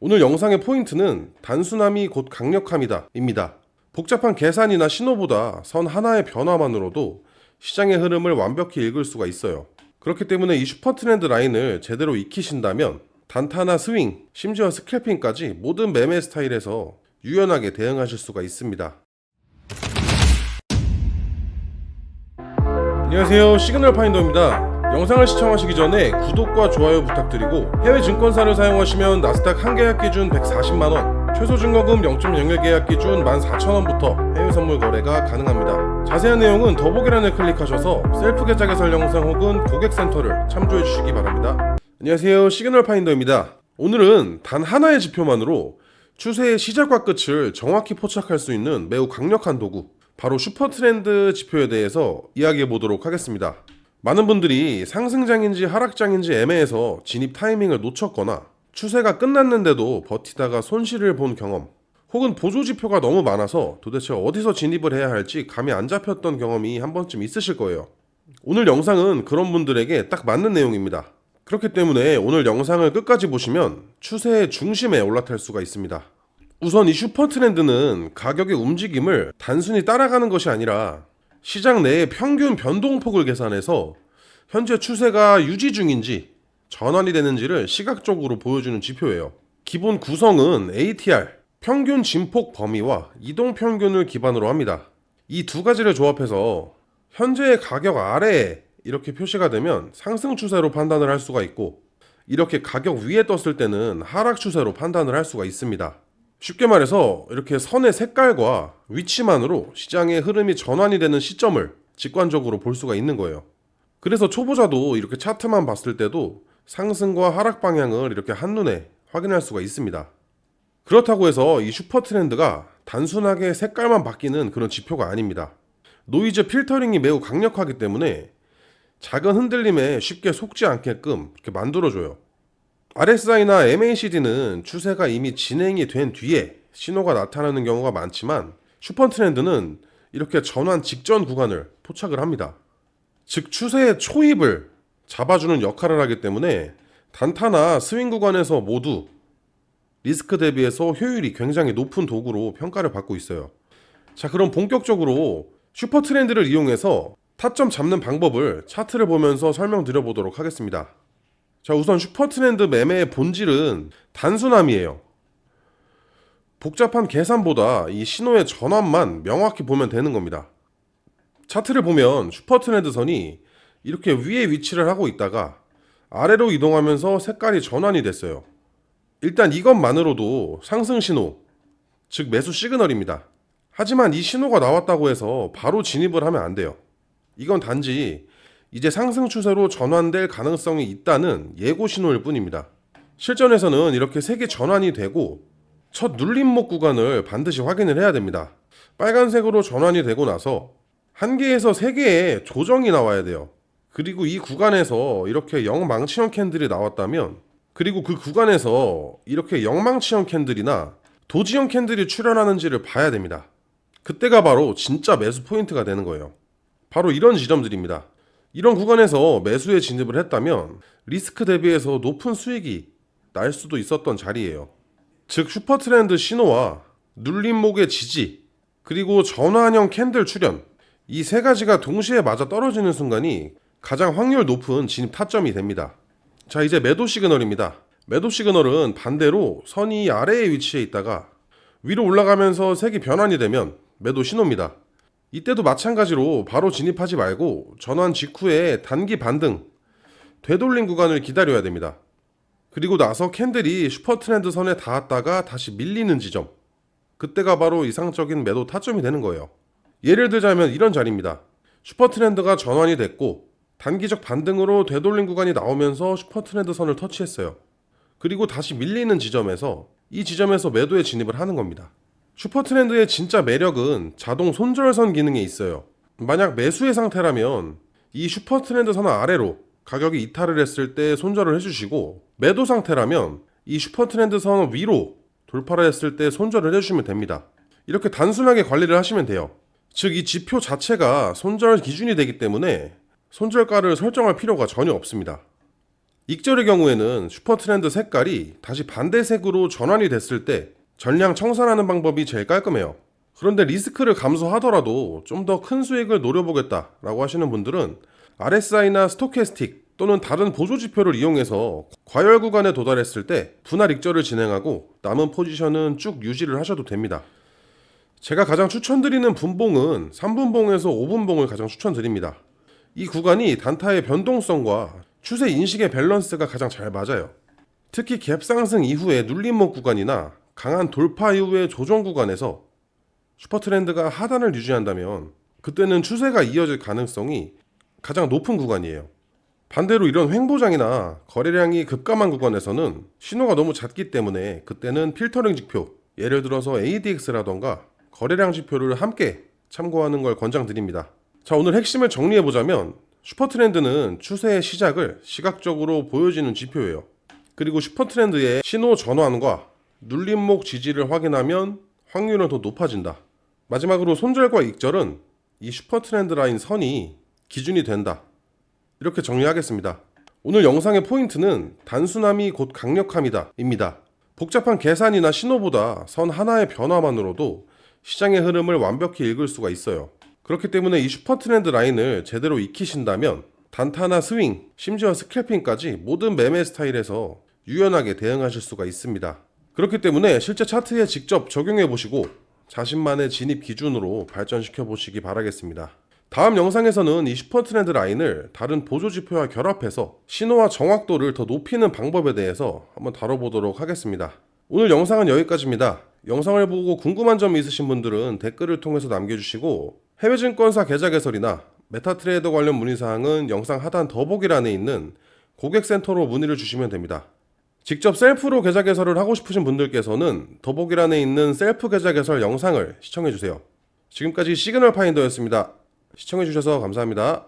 오늘 영상의 포인트는 단순함이 곧 강력함이다 입니다. 복잡한 계산이나 신호보다 선 하나의 변화만으로도 시장의 흐름을 완벽히 읽을 수가 있어요. 그렇기 때문에 이 슈퍼 트렌드 라인을 제대로 익히신다면 단타나 스윙, 심지어 스캘핑까지 모든 매매 스타일에서 유연하게 대응하실 수가 있습니다. 안녕하세요, 시그널 파인더입니다. 영상을 시청하시기 전에 구독과 좋아요 부탁드리고, 해외 증권사를 사용하시면 나스닥 한 계약 기준 140만원, 최소 증거금 0.01 계약 기준 14,000원부터 해외 선물 거래가 가능합니다. 자세한 내용은 더보기란을 클릭하셔서 셀프 계좌 개설 영상 혹은 고객센터를 참조해 주시기 바랍니다. 안녕하세요, 시그널 파인더입니다. 오늘은 단 하나의 지표만으로 추세의 시작과 끝을 정확히 포착할 수 있는 매우 강력한 도구, 바로 슈퍼 트렌드 지표에 대해서 이야기해 보도록 하겠습니다. 많은 분들이 상승장인지 하락장인지 애매해서 진입 타이밍을 놓쳤거나 추세가 끝났는데도 버티다가 손실을 본 경험, 혹은 보조 지표가 너무 많아서 도대체 어디서 진입을 해야 할지 감이 안 잡혔던 경험이 한 번쯤 있으실 거예요. 오늘 영상은 그런 분들에게 딱 맞는 내용입니다. 그렇기 때문에 오늘 영상을 끝까지 보시면 추세의 중심에 올라탈 수가 있습니다. 우선 이 슈퍼 트렌드는 가격의 움직임을 단순히 따라가는 것이 아니라 시장 내의 평균 변동폭을 계산해서 현재 추세가 유지 중인지 전환이 되는지를 시각적으로 보여주는 지표예요. 기본 구성은 ATR, 평균 진폭 범위와 이동 평균을 기반으로 합니다. 이 두 가지를 조합해서 현재의 가격 아래에 이렇게 표시가 되면 상승 추세로 판단을 할 수가 있고, 이렇게 가격 위에 떴을 때는 하락 추세로 판단을 할 수가 있습니다. 쉽게 말해서 이렇게 선의 색깔과 위치만으로 시장의 흐름이 전환이 되는 시점을 직관적으로 볼 수가 있는 거예요. 그래서 초보자도 이렇게 차트만 봤을 때도 상승과 하락 방향을 이렇게 한눈에 확인할 수가 있습니다. 그렇다고 해서 이 슈퍼 트렌드가 단순하게 색깔만 바뀌는 그런 지표가 아닙니다. 노이즈 필터링이 매우 강력하기 때문에 작은 흔들림에 쉽게 속지 않게끔 이렇게 만들어줘요. RSI나 MACD는 추세가 이미 진행이 된 뒤에 신호가 나타나는 경우가 많지만, 슈퍼 트렌드는 이렇게 전환 직전 구간을 포착을 합니다. 즉 추세의 초입을 잡아주는 역할을 하기 때문에 단타나 스윙 구간에서 모두 리스크 대비해서 효율이 굉장히 높은 도구로 평가를 받고 있어요. 자, 그럼 본격적으로 슈퍼 트렌드를 이용해서 타점 잡는 방법을 차트를 보면서 설명드려 보도록 하겠습니다. 자, 우선 슈퍼 트렌드 매매의 본질은 단순함이에요. 복잡한 계산보다 이 신호의 전환만 명확히 보면 되는 겁니다. 차트를 보면 슈퍼 트렌드 선이 이렇게 위에 위치를 하고 있다가 아래로 이동하면서 색깔이 전환이 됐어요. 일단 이것만으로도 상승 신호, 즉 매수 시그널입니다. 하지만 이 신호가 나왔다고 해서 바로 진입을 하면 안 돼요. 이건 단지 이제 상승 추세로 전환될 가능성이 있다는 예고 신호일 뿐입니다. 실전에서는 이렇게 색이 전환이 되고 첫 눌림목 구간을 반드시 확인을 해야 됩니다. 빨간색으로 전환이 되고 나서 1개에서 3개의 조정이 나와야 돼요. 그리고 이 구간에서 이렇게 영망치형 캔들이 나왔다면, 그리고 그 구간에서 이렇게 영망치형 캔들이나 도지형 캔들이 출현하는지를 봐야 됩니다. 그때가 바로 진짜 매수 포인트가 되는 거예요. 바로 이런 지점들입니다. 이런 구간에서 매수에 진입을 했다면 리스크 대비해서 높은 수익이 날 수도 있었던 자리예요. 즉 슈퍼 트렌드 신호와 눌림목의 지지, 그리고 전환형 캔들 출현, 이 세 가지가 동시에 맞아 떨어지는 순간이 가장 확률 높은 진입 타점이 됩니다. 자, 이제 매도 시그널입니다. 매도 시그널은 반대로 선이 아래에 위치해 있다가 위로 올라가면서 색이 변환이 되면 매도 신호입니다. 이때도 마찬가지로 바로 진입하지 말고 전환 직후에 단기 반등, 되돌림 구간을 기다려야 됩니다. 그리고 나서 캔들이 슈퍼 트렌드 선에 닿았다가 다시 밀리는 지점, 그때가 바로 이상적인 매도 타점이 되는 거예요. 예를 들자면 이런 자리입니다. 슈퍼 트렌드가 전환이 됐고 단기적 반등으로 되돌림 구간이 나오면서 슈퍼 트렌드 선을 터치했어요. 그리고 다시 밀리는 지점에서 이 지점에서 매도에 진입을 하는 겁니다. 슈퍼 트렌드의 진짜 매력은 자동 손절선 기능에 있어요. 만약 매수의 상태라면 이 슈퍼 트렌드 선 아래로 가격이 이탈을 했을 때 손절을 해주시고, 매도 상태라면 이 슈퍼 트렌드 선 위로 돌파를 했을 때 손절을 해주시면 됩니다. 이렇게 단순하게 관리를 하시면 돼요. 즉 이 지표 자체가 손절 기준이 되기 때문에 손절가를 설정할 필요가 전혀 없습니다. 익절의 경우에는 슈퍼트렌드 색깔이 다시 반대색으로 전환이 됐을 때 전량 청산하는 방법이 제일 깔끔해요. 그런데 리스크를 감소하더라도 좀 더 큰 수익을 노려보겠다라고 하시는 분들은 RSI나 스토캐스틱 또는 다른 보조지표를 이용해서 과열 구간에 도달했을 때 분할 익절을 진행하고 남은 포지션은 쭉 유지를 하셔도 됩니다. 제가 가장 추천드리는 분봉은 3분봉에서 5분봉을 가장 추천드립니다. 이 구간이 단타의 변동성과 추세 인식의 밸런스가 가장 잘 맞아요. 특히 갭 상승 이후의 눌림목 구간이나 강한 돌파 이후의 조정 구간에서 슈퍼트렌드가 하단을 유지한다면 그때는 추세가 이어질 가능성이 가장 높은 구간이에요. 반대로 이런 횡보장이나 거래량이 급감한 구간에서는 신호가 너무 잦기 때문에 그때는 필터링 지표, 예를 들어서 ADX라던가 거래량 지표를 함께 참고하는 걸 권장드립니다. 자, 오늘 핵심을 정리해보자면 슈퍼트렌드는 추세의 시작을 시각적으로 보여지는 지표예요. 그리고 슈퍼트렌드의 신호 전환과 눌림목 지지를 확인하면 확률은 더 높아진다. 마지막으로 손절과 익절은 이 슈퍼트렌드 라인 선이 기준이 된다. 이렇게 정리하겠습니다. 오늘 영상의 포인트는 단순함이 곧 강력함이다 입니다. 복잡한 계산이나 신호보다 선 하나의 변화만으로도 시장의 흐름을 완벽히 읽을 수가 있어요. 그렇기 때문에 이 슈퍼트렌드 라인을 제대로 익히신다면 단타나 스윙, 심지어 스캘핑까지 모든 매매 스타일에서 유연하게 대응하실 수가 있습니다. 그렇기 때문에 실제 차트에 직접 적용해 보시고 자신만의 진입 기준으로 발전시켜 보시기 바라겠습니다. 다음 영상에서는 이 슈퍼트렌드 라인을 다른 보조지표와 결합해서 신호와 정확도를 더 높이는 방법에 대해서 한번 다뤄보도록 하겠습니다. 오늘 영상은 여기까지입니다. 영상을 보고 궁금한 점이 있으신 분들은 댓글을 통해서 남겨주시고 해외증권사 계좌 개설이나 메타트레이더 관련 문의사항은 영상 하단 더보기란에 있는 고객센터로 문의를 주시면 됩니다. 직접 셀프로 계좌 개설을 하고 싶으신 분들께서는 더보기란에 있는 셀프 계좌 개설 영상을 시청해주세요. 지금까지 시그널 파인더였습니다. 시청해주셔서 감사합니다.